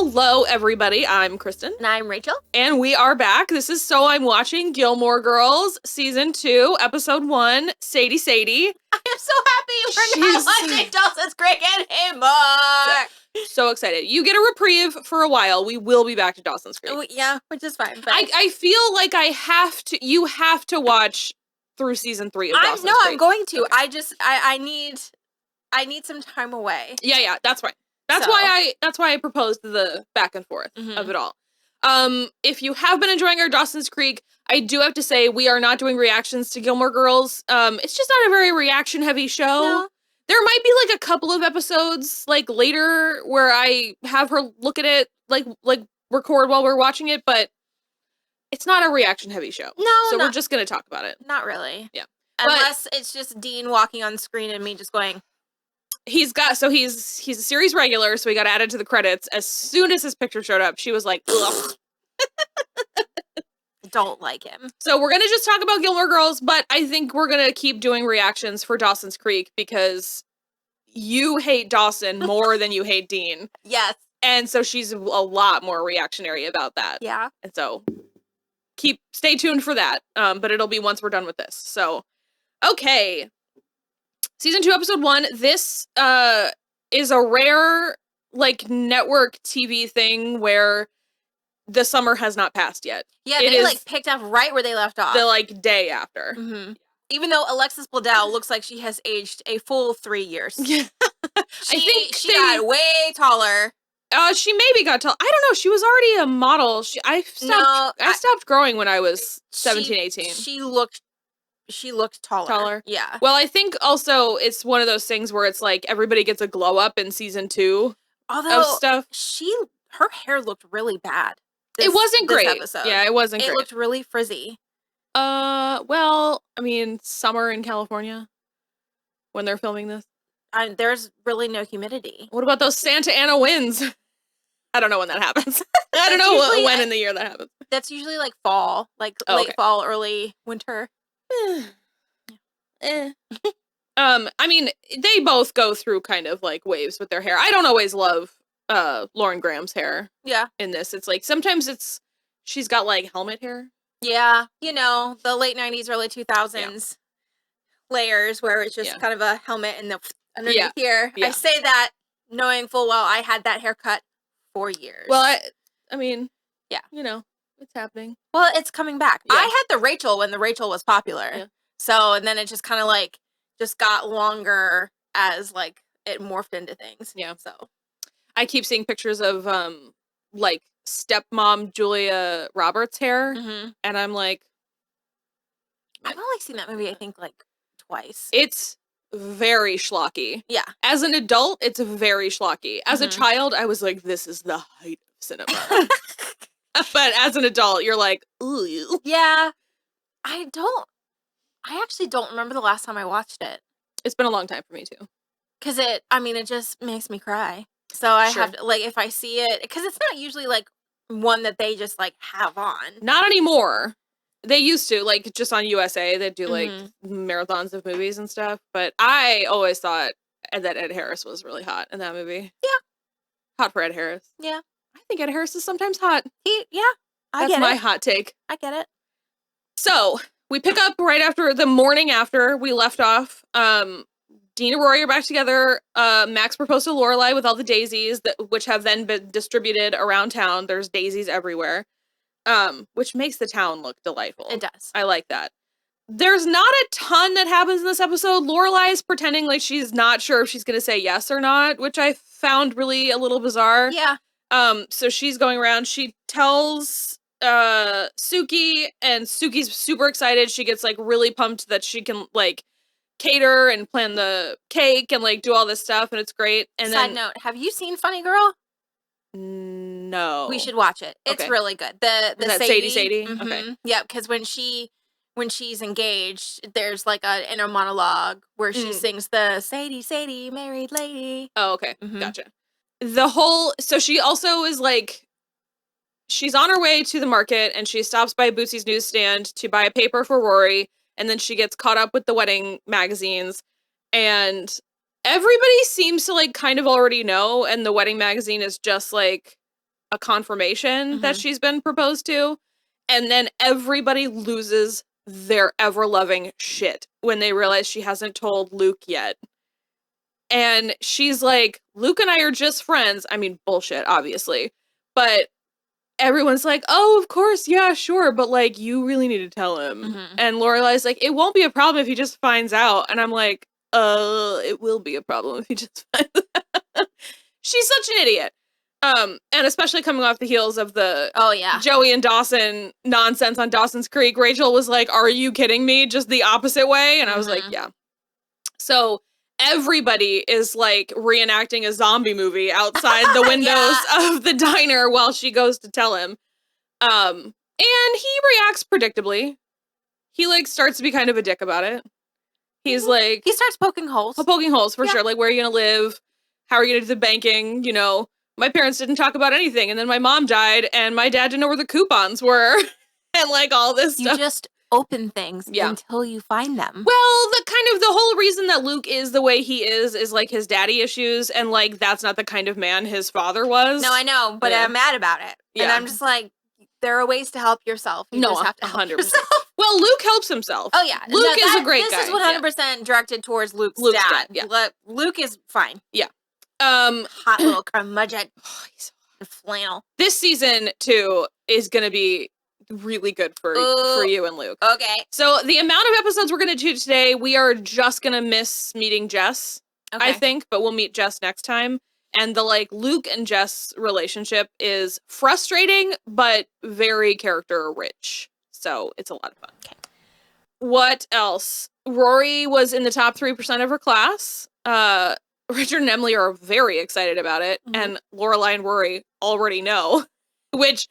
Hello, everybody. I'm Kristen. And I'm Rachel. And we are back. This is So I'm Watching Gilmore Girls, Season 2, Episode 1, Sadie. I am so happy we're not watching Dawson's Creek anymore. So excited. You get a reprieve for a while. We will be back to Dawson's Creek. Yeah, which is fine. But I feel like you have to watch through Season 3 of Dawson's Creek. I'm going to. Okay. I need some time away. Yeah, that's right. That's why I proposed the back and forth of it all. If you have been enjoying our Dawson's Creek, I do have to say we are not doing reactions to Gilmore Girls. It's just not a very reaction heavy show. No. There might be like a couple of episodes like later where I have her look at it, like record while we're watching it, but it's not a reaction heavy show. No, so we're just gonna talk about it. Not really. Yeah, unless it's just Dean walking on screen and me just going. He's a series regular, so he got added to the credits. As soon as his picture showed up, she was like, ugh. Don't like him. So we're going to just talk about Gilmore Girls, but I think we're going to keep doing reactions for Dawson's Creek because you hate Dawson more than you hate Dean. Yes. And so she's a lot more reactionary about that. Yeah. And so stay tuned for that. But it'll be once we're done with this. So, okay. Season 2, Episode 1. This is a rare, like, network TV thing where the summer has not passed yet. Yeah, they picked up right where they left off. The, day after. Mm-hmm. Even though Alexis Bledel looks like she has aged a full 3 years. Yeah. I think she got way taller. She maybe got tall. I don't know. She was already a model. I stopped growing when I was 17, 18. She looked taller. Yeah. Well, I think also it's one of those things where it's like everybody gets a glow up in season 2 of stuff. Her hair looked really bad. It wasn't great. Episode. Yeah, it wasn't great. It looked really frizzy. Well, I mean, summer in California when they're filming this. There's really no humidity. What about those Santa Ana winds? I don't know when that happens. I don't know when in the year that happens. That's usually like fall, late fall, early winter. I mean, they both go through kind of like waves with their hair. I don't always love Lauren Graham's hair. Yeah. In this, it's like sometimes she's got like helmet hair. Yeah, the late 90s, early 2000s layers where it's just kind of a helmet and the underneath here. Yeah. I say that knowing full well I had that haircut for years. Well, I mean, yeah, it's happening. Well, it's coming back. Yeah. I had the Rachel when the Rachel was popular. Yeah. So, and then it just kind of just got longer as it morphed into things. Yeah. So I keep seeing pictures of stepmom Julia Roberts' hair. Mm-hmm. And I'm like, I've only seen that movie, I think twice. It's very schlocky. Yeah. As an adult, it's very schlocky. As a child, I was like, this is the height of cinema. But as an adult, you're like, ooh. Yeah. I actually don't remember the last time I watched it. It's been a long time for me, too. Because it just makes me cry. So I have to, if I see it, because it's not usually, one that they just, have on. Not anymore. They used to, just on USA, they'd do, marathons of movies and stuff. But I always thought that Ed Harris was really hot in that movie. Yeah. Hot for Ed Harris. Yeah. I think Ed Harris is sometimes hot. That's my hot take. I get it. So, we pick up right after the morning after we left off. Dean and Rory are back together. Max proposed to Lorelai with all the daisies, which have then been distributed around town. There's daisies everywhere, which makes the town look delightful. It does. I like that. There's not a ton that happens in this episode. Lorelai is pretending like she's not sure if she's going to say yes or not, which I found really a little bizarre. Yeah. So she's going around. She tells Suki, and Suki's super excited. She gets really pumped that she can cater and plan the cake and do all this stuff, and it's great. And Side note, have you seen Funny Girl? No. We should watch it. It's really good. The Sadie? Mm-hmm. Okay. Yeah, because when she's engaged, there's an inner monologue where she sings the Sadie, married lady. Oh, okay. Mm-hmm. Gotcha. So she also is she's on her way to the market and she stops by Bootsy's newsstand to buy a paper for Rory. And then she gets caught up with the wedding magazines, and everybody seems to kind of already know. And the wedding magazine is just a confirmation that she's been proposed to. And then everybody loses their ever-loving shit when they realize she hasn't told Luke yet. And she's like, Luke and I are just friends. I mean, bullshit, obviously. But everyone's like, oh, of course, yeah, sure. But, like, you really need to tell him. And Lorelai's like, it won't be a problem if he just finds out. And I'm like, it will be a problem if he just finds out. She's such an idiot. And especially coming off the heels of the Joey and Dawson nonsense on Dawson's Creek, Rachel was like, are you kidding me? Just the opposite way. And I was like, yeah. So everybody is like reenacting a zombie movie outside the windows of the diner while she goes to tell him. And he reacts predictably. He like starts to be kind of a dick about it. He's like, he starts poking holes. Poking holes for sure. Like, where are you going to live? How are you going to do the banking? You know, my parents didn't talk about anything. And then my mom died and my dad didn't know where the coupons were. And like all this stuff. You just open things until you find them. Well, the whole reason that Luke is the way he is like his daddy issues. And like, that's not the kind of man his father was. No, I know, but I'm mad about it. Yeah. And I'm just like, there are ways to help yourself. You just have to help 100%. Yourself. Well, Luke helps himself. Oh, yeah. Luke is a great guy. This is 100% directed towards Luke's dad. Yeah. Luke is fine. Yeah. Hot little curmudgeon. Oh, he's so flannel. This season, too, is going to be really good for you and Luke. Okay. So the amount of episodes we're going to do today, we are just going to miss meeting Jess, I think, but we'll meet Jess next time. And the like Luke and Jess relationship is frustrating, but very character rich. So it's a lot of fun. Okay. What else? Rory was in the top 3% of her class. Richard and Emily are very excited about it. And Lorelai and Rory already know, which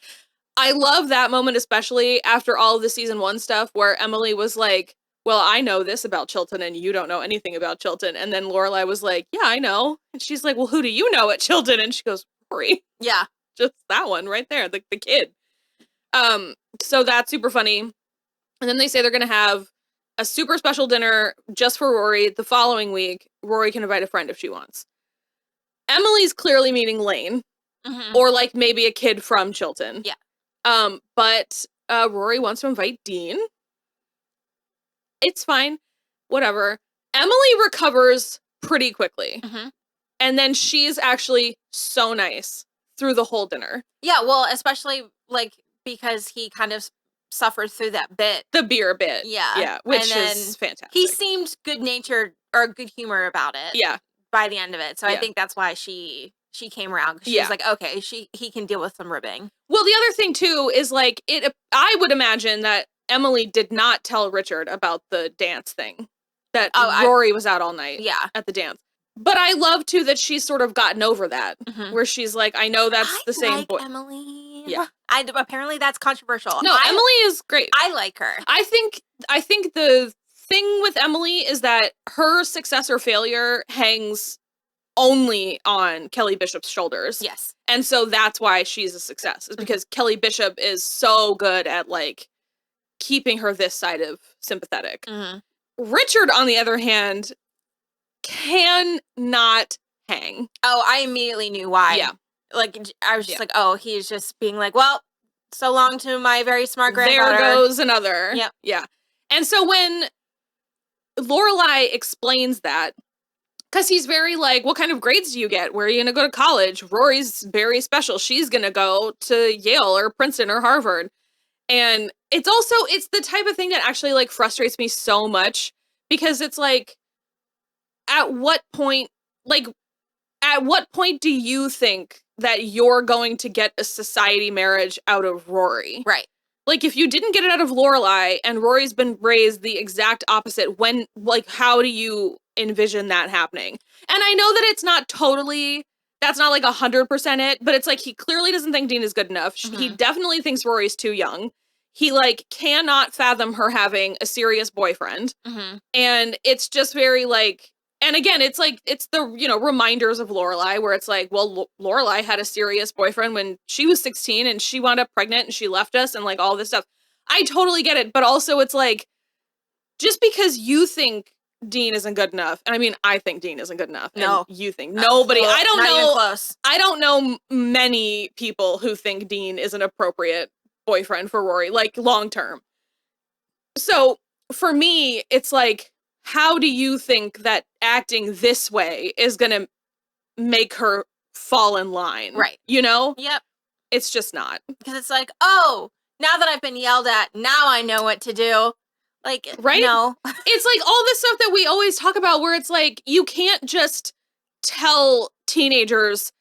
I love that moment, especially after all of the season 1 stuff where Emily was like, well, I know this about Chilton and you don't know anything about Chilton. And then Lorelai was like, yeah, I know. And she's like, well, who do you know at Chilton? And she goes, Rory. Yeah. Just that one right there, the kid. So that's super funny. And then they say they're going to have a super special dinner just for Rory the following week. Rory can invite a friend if she wants. Emily's clearly meeting Lane or like maybe a kid from Chilton. Yeah. But Rory wants to invite Dean. It's fine. Whatever. Emily recovers pretty quickly. And then she's actually so nice through the whole dinner. Yeah, well, especially like because he kind of suffered through that bit. The beer bit. Yeah. Yeah, which is fantastic. He seemed good-natured or good humor about it. Yeah. By the end of it. So I think that's why she came around. She was like, okay, he can deal with some ribbing. Well, the other thing too is like I would imagine that Emily did not tell Richard about the dance thing. That Rory was out all night at the dance. But I love, too, that she's sort of gotten over that. Where she's like, I know that's the same boy. Emily. Yeah. Apparently that's controversial. No, Emily is great. I like her. I think the thing with Emily is that her success or failure hangs only on Kelly Bishop's shoulders. Yes. And so that's why she's a success. Is because Kelly Bishop is so good at, like, keeping her this side of sympathetic. Richard, on the other hand, cannot hang. Oh, I immediately knew why. Yeah. Like, I was just like, oh, he's just being like, well, so long to my very smart granddaughter. There goes another. Yep. Yeah. And so when Lorelai explains that, because he's very like, what kind of grades do you get? Where are you going to go to college? Rory's very special. She's going to go to Yale or Princeton or Harvard. And it's the type of thing that actually like frustrates me so much because it's like, at what point do you think that you're going to get a society marriage out of Rory? Right. Like, if you didn't get it out of Lorelai and Rory's been raised the exact opposite, how do you envision that happening? And I know that it's not totally, that's not like 100% it, but it's like, he clearly doesn't think Dean is good enough. He definitely thinks Rory's too young. He, like, cannot fathom her having a serious boyfriend. And it's just very, like, and again, it's like, it's the, reminders of Lorelai where it's like, well, Lorelai had a serious boyfriend when she was 16 and she wound up pregnant and she left us and like all this stuff. I totally get it. But also it's like, just because you think Dean isn't good enough. And I mean, I think Dean isn't good enough. No. And you think nobody. Well, I don't not know. even close. I don't know many people who think Dean is an appropriate boyfriend for Rory, like long term. So for me, it's like, how do you think that acting this way is going to make her fall in line? Right. You know? Yep. It's just not. Because it's like, oh, now that I've been yelled at, now I know what to do. Like, right? No. It's like all this stuff that we always talk about where it's like, you can't just tell teenagers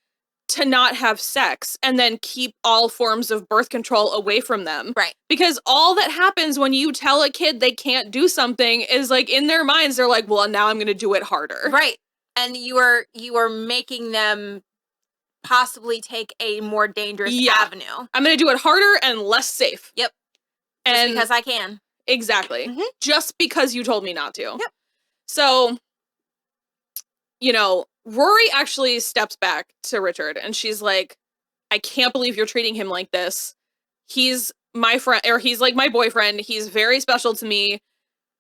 to not have sex and then keep all forms of birth control away from them. Right. Because all that happens when you tell a kid they can't do something is like in their minds, they're like, well, now I'm going to do it harder. Right. And you are making them possibly take a more dangerous avenue. I'm going to do it harder and less safe. Yep. And just because I can. Exactly. Mm-hmm. Just because you told me not to. Yep. So, you know, Rory actually steps back to Richard and she's like, I can't believe you're treating him like this. He's my friend, or he's like my boyfriend. He's very special to me.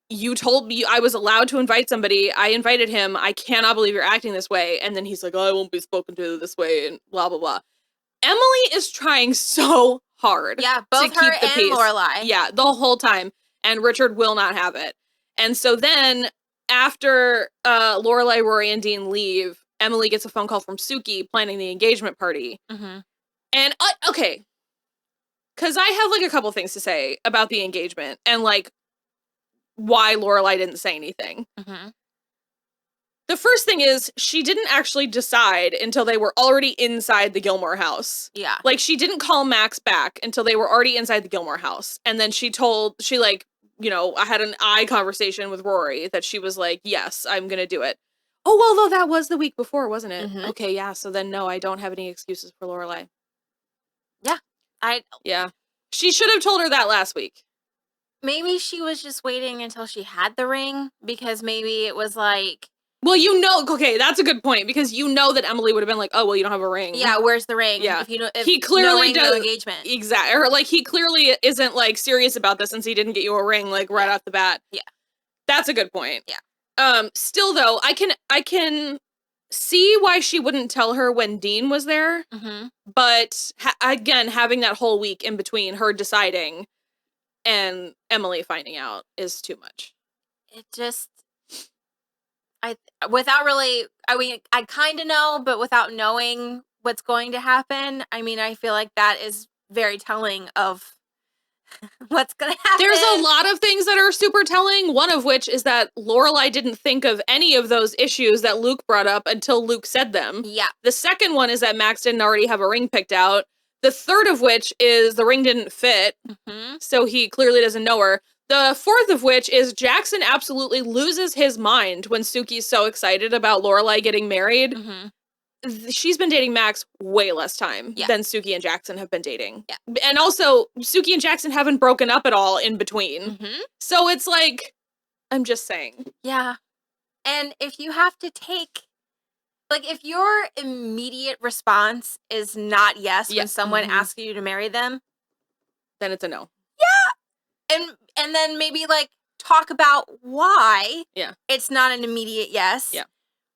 You told me I was allowed to invite somebody. I invited him. I cannot believe you're acting this way. And then he's like, oh, I won't be spoken to this way and blah, blah, blah. Emily is trying so hard. Yeah, both her and peace. Lorelai. Yeah, the whole time. And Richard will not have it. And so then after Lorelai, Rory, and Dean leave, Emily gets a phone call from Suki planning the engagement party. Mm-hmm. And, okay, because I have, like, a couple things to say about the engagement and, like, why Lorelai didn't say anything. Mm-hmm. The first thing is, she didn't actually decide until they were already inside the Gilmore house. Yeah. Like, she didn't call Max back until they were already inside the Gilmore house. And then like, you know, I had an eye conversation with Rory that she was like, yes, I'm going to do it. Oh, well, though, that was the week before, wasn't it? Mm-hmm. Okay, yeah, so then, no, I don't have any excuses for Lorelai. Yeah. Yeah. She should have told her that last week. Maybe she was just waiting until she had the ring, because maybe it was like... Well, you know, okay, that's a good point, because you know that Emily would have been like, oh, well, you don't have a ring. Yeah, where's the ring? Yeah. If he clearly no ring, does, no engagement. Exactly. Or, like, he clearly isn't, like, serious about this since he didn't get you a ring, like, right off the bat. Yeah. That's a good point. Yeah. Still, though, I can see why she wouldn't tell her when Dean was there, mm-hmm. But, again, having that whole week in between her deciding and Emily finding out is too much. It just... I kind of know, but without knowing what's going to happen, I mean, I feel like that is very telling of what's going to happen. There's a lot of things that are super telling, one of which is that Lorelai didn't think of any of those issues that Luke brought up until Luke said them. Yeah. The second one is that Max didn't already have a ring picked out. The third of which is the ring didn't fit, mm-hmm. So he clearly doesn't know her. The fourth of which is Jackson absolutely loses his mind when Suki's so excited about Lorelai getting married. Mm-hmm. She's been dating Max way less time than Suki and Jackson have been dating. Yeah. And also, Suki and Jackson haven't broken up at all in between. Mm-hmm. So it's like, I'm just saying. Yeah. And if you have to take, like, if your immediate response is not yes when someone mm-hmm. asks you to marry them, then it's a no. Yeah. And then maybe, like, talk about why it's not an immediate yes. Yeah.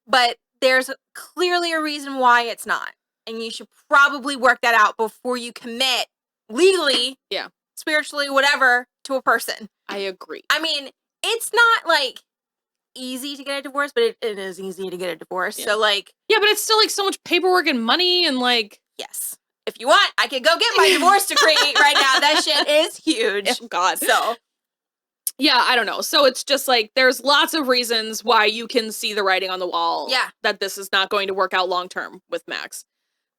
But there's clearly a reason why it's not. And you should probably work that out before you commit legally, spiritually, whatever, to a person. I agree. I mean, it's not, like, easy to get a divorce, but it is easy to get a divorce. Yeah. So, like... Yeah, but it's still, like, so much paperwork and money and, like... Yes. If you want, I could go get my divorce decree right now. That shit is huge. Oh, God. So... Yeah, I don't know. So it's just like, there's lots of reasons why you can see the writing on the wall. Yeah. That this is not going to work out long term with Max.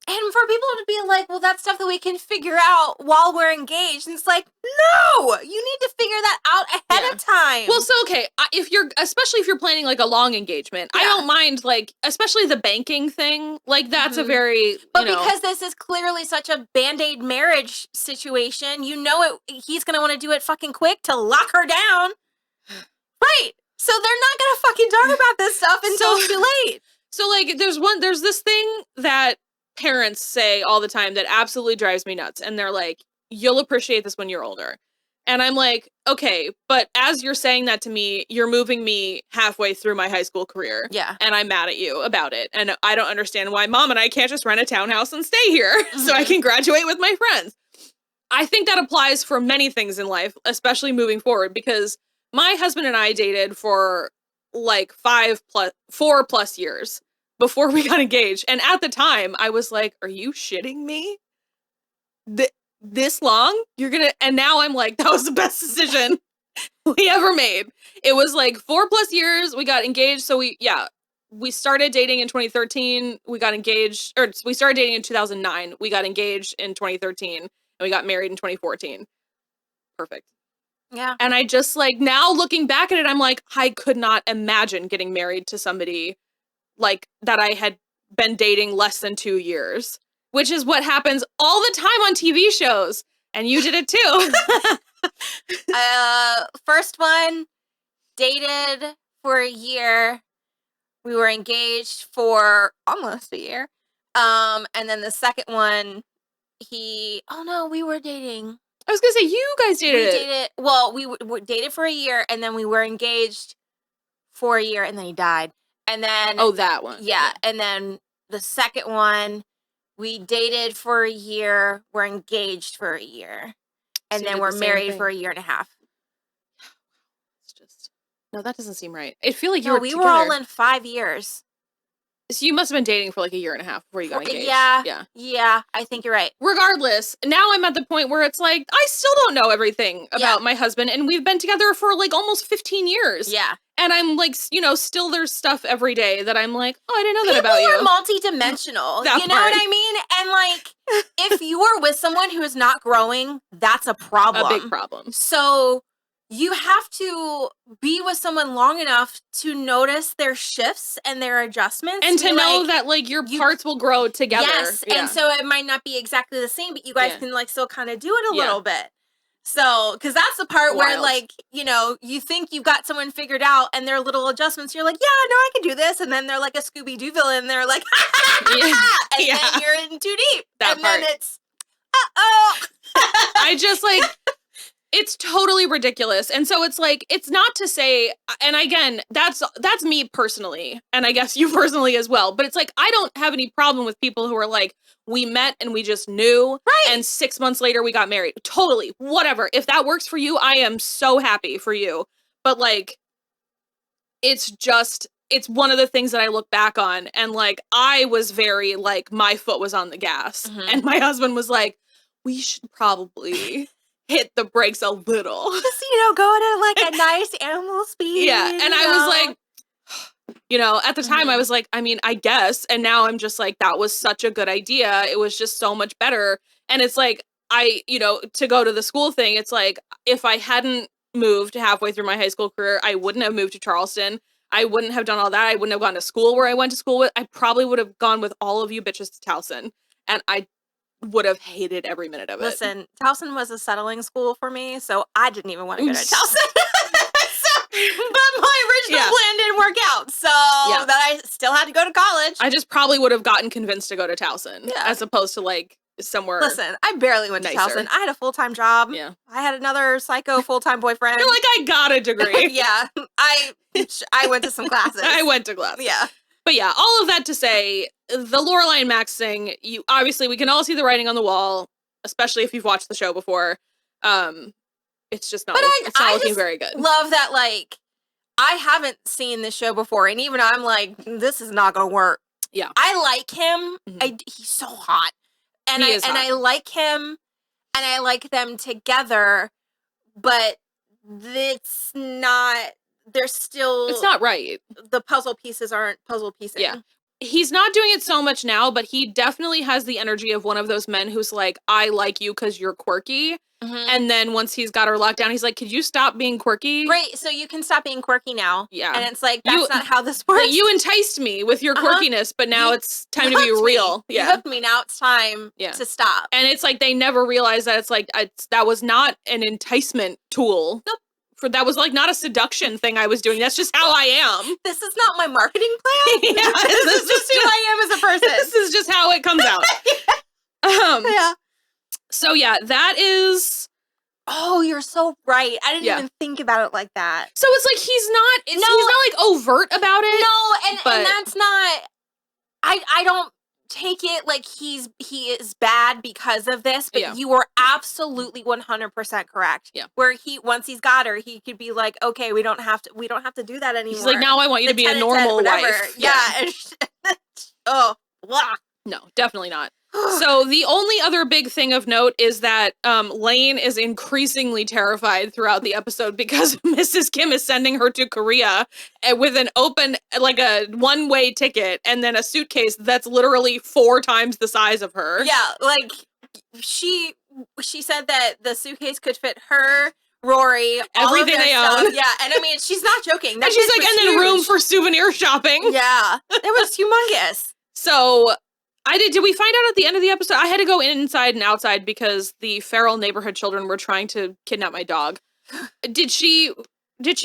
And for people to be like, well, that's stuff that we can figure out while we're engaged. And it's like, no, you need to figure that out ahead of time. Well, so, okay, especially if you're planning, like, a long engagement, I don't mind, like, especially the banking thing. Like, that's a very, But because this is clearly such a Band-Aid marriage situation, you know he's going to want to do it fucking quick to lock her down. Right. So they're not going to fucking talk about this stuff until it's too late. So, like, there's this thing that parents say all the time that absolutely drives me nuts. And they're like, you'll appreciate this when you're older. And I'm like, okay, but as you're saying that to me, you're moving me halfway through my high school career. Yeah. And I'm mad at you about it. And I don't understand why Mom and I can't just rent a townhouse and stay here so I can graduate with my friends. I think that applies for many things in life, especially moving forward, because my husband and I dated for like 4+ years before we got engaged. And at the time, I was like, are you shitting me? This long? And now I'm like, that was the best decision we ever made. It was like 4+ years. We got engaged. So we started dating in 2013. We got engaged, or we started dating in 2009. We got engaged in 2013 and we got married in 2014. Perfect. Yeah. And I just like, now looking back at it, I'm like, I could not imagine getting married to somebody like that I had been dating less than 2 years, which is what happens all the time on TV shows. And you did it too. First one, dated for a year. We were engaged for almost a year. And then the second one, we were dating. I was gonna say, you guys dated. Well, we dated for a year, and then we were engaged for a year, and then he died. And then that one. Yeah, and then the second one, we dated for a year, we're engaged for a year, and then we're married for a year and a half. It's just that doesn't seem right. I feel like we were all in 5 years. So you must have been dating for like a year and a half before you got engaged. Yeah, I think you're right. Regardless, now I'm at the point where it's like, I still don't know everything about my husband, and we've been together for like almost 15 years. Yeah. And I'm like, still there's stuff every day that I'm like, oh, I didn't know that about you. People are multidimensional. You know what I mean? And like, if you are with someone who is not growing, that's a problem. A big problem. So you have to be with someone long enough to notice their shifts and their adjustments. And to know that, like, your parts will grow together. Yes, and so it might not be exactly the same, but you guys can, like, still kind of do it a little bit. So, because that's the part where, like, you think you've got someone figured out, and their little adjustments, you're like, yeah, no, I can do this. And then they're like a Scooby-Doo villain, and they're like, and then you're in too deep. Then it's, I just, like... It's totally ridiculous. And so it's like, it's not to say, and again, that's me personally, and I guess you personally as well, but it's like, I don't have any problem with people who are like, we met and we just knew, and 6 months later we got married. Totally, whatever. If that works for you, I am so happy for you. But like, it's one of the things that I look back on, and like, I was very like, my foot was on the gas, and my husband was like, we should probably... hit the brakes a little. Just, go at like a nice animal speed. Yeah. And I was like, at the time I was like, I mean, I guess. And now I'm just like, that was such a good idea. It was just so much better. And it's like, to go to the school thing, it's like, if I hadn't moved halfway through my high school career, I wouldn't have moved to Charleston. I wouldn't have done all that. I wouldn't have gone to school where I went to school with. I probably would have gone with all of you bitches to Towson. And I would have hated every minute of it. Listen, Towson was a settling school for me, so I didn't even want to go to Towson. But my original plan didn't work out, so that I still had to go to college. I just probably would have gotten convinced to go to Towson, as opposed to like somewhere. Listen, I barely went to Towson. I had a full-time job. Yeah, I had another psycho full-time boyfriend. You're like, I got a degree. Yeah, I went to some classes. I went to classes. Yeah. But yeah, all of that to say, the Lorelai and Max thing, obviously we can all see the writing on the wall, especially if you've watched the show before. It's just not, it's not looking very good. Love that, like, I haven't seen this show before, and even I'm like, this is not gonna work. Yeah. I like him. He's so hot. And I like him, and I like them together, but it's not... It's not right. The puzzle pieces aren't puzzle pieces. Yeah. He's not doing it so much now, but he definitely has the energy of one of those men who's like, I like you because you're quirky. And then once he's got her locked down, he's like, could you stop being quirky? Right, so you can stop being quirky now. Yeah. And it's like, that's not how this works. You enticed me with your quirkiness, but now it's time to be real. You hooked me, now it's time to stop. And it's like, they never realized that it's like, that was not an enticement tool. Nope. That was like not a seduction thing I was doing. That's just how I am. This is not my marketing plan. This is just who I am as a person. This is just how it comes out. Yeah. So yeah, that is Oh, you're so right. I didn't even think about it like that. So it's like he's not like overt about it. No, and that's not. I don't take it like he is bad because of this, but you were absolutely 100% correct. Yeah. Where once he's got her, he could be like, okay, we don't have to do that anymore. He's like, now I want you to be a normal wife. Yeah. Oh, blah. No, definitely not. So the only other big thing of note is that Lane is increasingly terrified throughout the episode because Mrs. Kim is sending her to Korea with an open, like a one-way ticket and then a suitcase that's literally 4 times the size of her. Yeah, like she said that the suitcase could fit her, Rory, everything they own. Yeah, and I mean, she's not joking. And she's like, and then room for souvenir shopping. Yeah, it was humongous. So... did we find out at the end of the episode? I had to go inside and outside because the feral neighborhood children were trying to kidnap my dog. Did she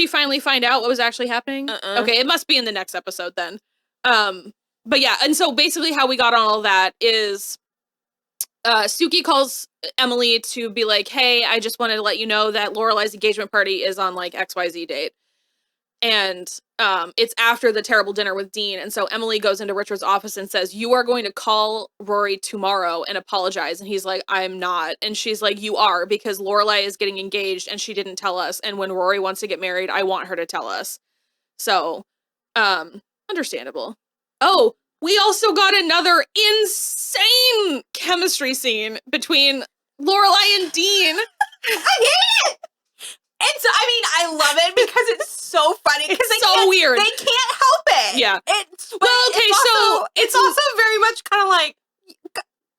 finally find out what was actually happening? Okay, it must be in the next episode then. But yeah, and so basically how we got on all that is Suki calls Emily to be like, hey, I just wanted to let you know that Lorelai's engagement party is on like XYZ date. And it's after the terrible dinner with Dean. And so Emily goes into Richard's office and says, you are going to call Rory tomorrow and apologize. And he's like, I'm not. And she's like, you are, because Lorelai is getting engaged and she didn't tell us. And when Rory wants to get married, I want her to tell us. So, understandable. Oh, we also got another insane chemistry scene between Lorelai and Dean. I hate it! And so, I mean, I love it because it's so funny. It's so weird. They can't help it. Yeah. It's also very much kind of like...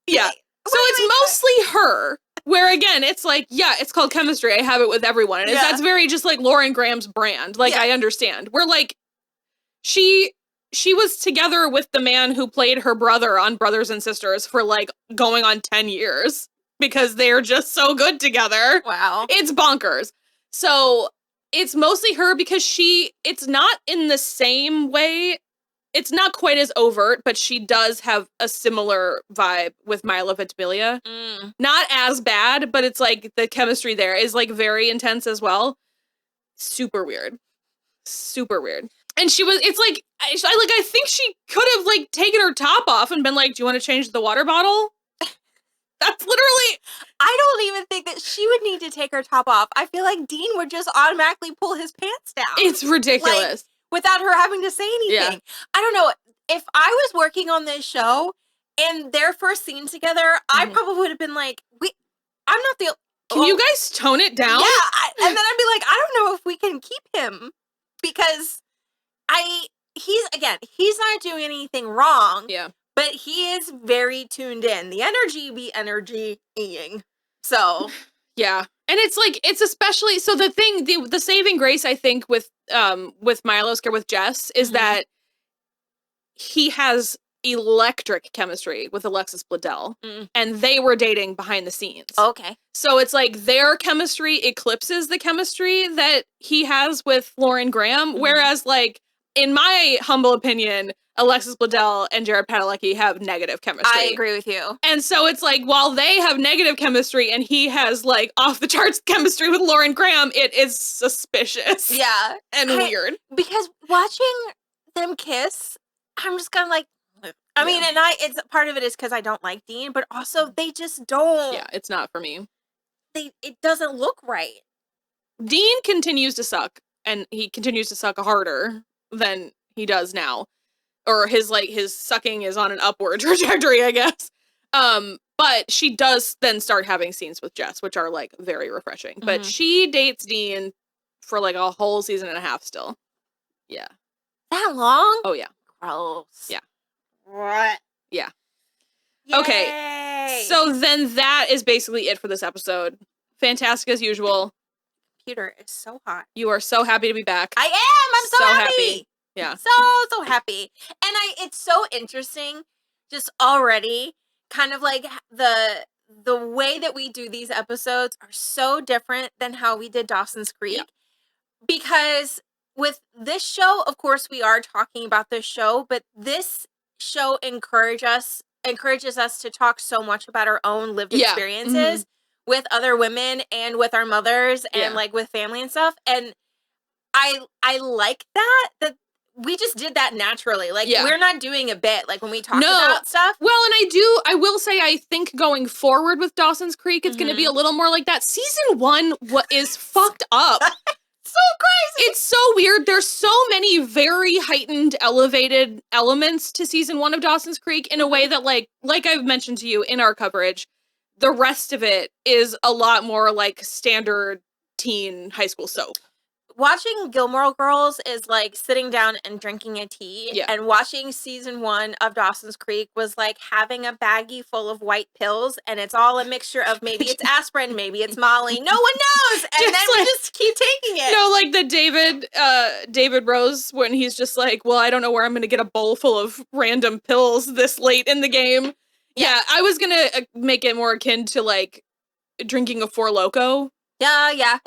Yeah. So it's mostly her, where again, it's like, yeah, it's called chemistry. I have it with everyone. And that's very just like Lauren Graham's brand. Like, I understand. We're like, she was together with the man who played her brother on Brothers and Sisters for like going on 10 years because they're just so good together. Wow. It's bonkers. So it's mostly her because it's not in the same way. It's not quite as overt, but she does have a similar vibe with Milo Ventimiglia. Not as bad, but it's like the chemistry there is like very intense as well. Super weird. Super weird. And it's like, I think she could have like taken her top off and been like, do you want to change the water bottle? That's literally... I don't even think that she would need to take her top off. I feel like Dean would just automatically pull his pants down. It's ridiculous. Like, without her having to say anything. Yeah. I don't know. If I was working on this show and their first scene together, I probably would have been like, I'm not the... Can you guys tone it down? Yeah. And then I'd be like, I don't know if we can keep him. Because he's not doing anything wrong. Yeah. But he is very tuned in. The energy be energy-ing. So. Yeah. And it's like, it's especially, so the thing, the saving grace, I think, with Milo's care with Jess is that he has electric chemistry with Alexis Bledel. And they were dating behind the scenes. Okay. So it's like their chemistry eclipses the chemistry that he has with Lauren Graham. Whereas, like, in my humble opinion, Alexis Bledel and Jared Padalecki have negative chemistry. I agree with you. And so it's like, while they have negative chemistry and he has like off the charts chemistry with Lauren Graham, it is suspicious. Yeah. And weird. Because watching them kiss, I'm just kind of like, I mean, and it's part of it is because I don't like Dean, but also they just don't. Yeah, it's not for me. It doesn't look right. Dean continues to suck, and he continues to suck harder than he does now. Or his sucking is on an upward trajectory, I guess. But she does then start having scenes with Jess, which are like very refreshing. But she dates Dean for like a whole season and a half still. Yeah. That long? Oh, yeah. Gross. Yeah. What? Yeah. Yay. Okay. So then that is basically it for this episode. Fantastic as usual. Computer is so hot. You are so happy to be back. I am. I'm so happy. Yeah. So happy. And it's so interesting just already kind of like the way that we do these episodes are so different than how we did Dawson's Creek. Yeah. Because with this show, of course, we are talking about this show, but this show encourages us to talk so much about our own lived experiences, with other women and with our mothers and like with family and stuff. And I like that we just did that naturally. Like we're not doing a bit like when we talk about stuff. Well, and I will say I think going forward with Dawson's Creek, it's going to be a little more like that. Season 1 is fucked up. So crazy. It's so weird. There's so many very heightened, elevated elements to season 1 of Dawson's Creek in a way that like I've mentioned to you in our coverage, the rest of it is a lot more like standard teen high school soap. Watching Gilmore Girls is like sitting down and drinking a tea, and watching season 1 of Dawson's Creek was like having a baggie full of white pills, and it's all a mixture of maybe it's aspirin, maybe it's Molly, no one knows, and then we just keep taking it. No, like the David Rose when he's just like, well, I don't know where I'm going to get a bowl full of random pills this late in the game. Yeah, I was going to make it more akin to like drinking a Four Loko. Yeah.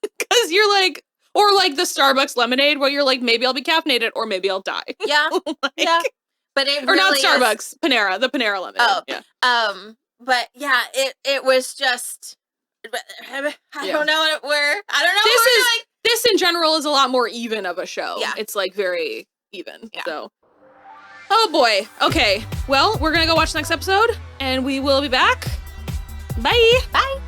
Because you're like, or like the Starbucks lemonade where you're like, maybe I'll be caffeinated or maybe I'll die. Yeah. Yeah. But it or really not Starbucks, Panera, the Panera lemonade. Oh. Yeah. But yeah, it was just I don't know where I don't know. This in general is a lot more even of a show. Yeah. It's like very even. Yeah. So oh boy. Okay. Well, we're gonna go watch the next episode and we will be back. Bye. Bye.